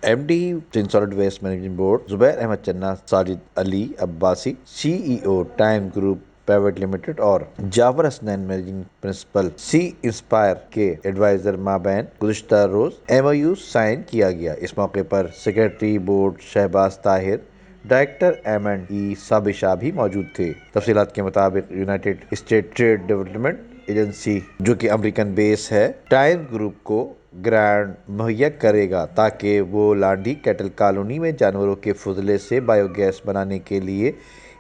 MD Sindh solid Waste management Board Zubair Ahmed Channa, Sajid Ali Abbasi, CEO Time Group Private Limited और Jafar Hasnain managing principal C Inspire के advisor माबैन गुज़िश्ता रोज MOU साइन किया गया। इस मौके पर secretary board Shahbaz Tahir, director M&E Sabisha भी मौजूद थे। तफसीलात के मुताबिक United State Trade Development Agency, जो कि अमेरिकन बेस है, टाइम ग्रुप को ग्रांट मुहैया करेगा ताकि वो लांडी कैटल कॉलोनी में जानवरों के फजले से बायोगैस बनाने के लिए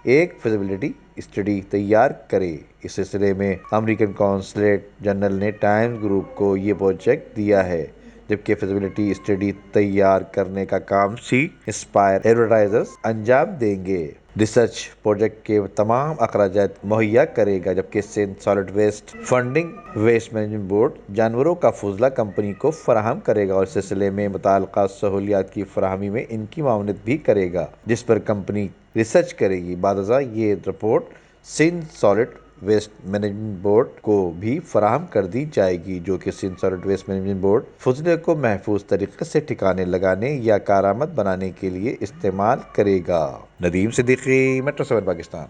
एक फिजिबिलिटी स्टडी तैयार करे। इस सिलसिले में अमेरिकन कॉन्सुलेट जनरल ने टाइम ग्रुप को ये प्रोजेक्ट दिया है, जबकि फिजिबिलिटी स्टडी तैयार करने का काम सी इंस्पायर एडवर्टाइजर्स अंजाम देंगे। रिसर्च प्रोजेक्ट के तमाम अखराजात मुहैया करेगा, जबकि Sindh solid waste funding waste management board जानवरों का फजला कंपनी को फराहम करेगा और इस सिलसिले में मुताल्लिका सहूलियात की फराहमी में इनकी मावनत भी करेगा, जिस पर कंपनी रिसर्च करेगी। बादशाह ये report Sindh solid Waste management Board को भी फराहम कर दी जाएगी, जो कि Sindh solid Waste management Board फजले को महफूज तरीके से ठिकाने लगाने या कारामद बनाने के लिए इस्तेमाल करेगा। नदीम सिद्दीकी, मेट्रो 7 पाकिस्तान।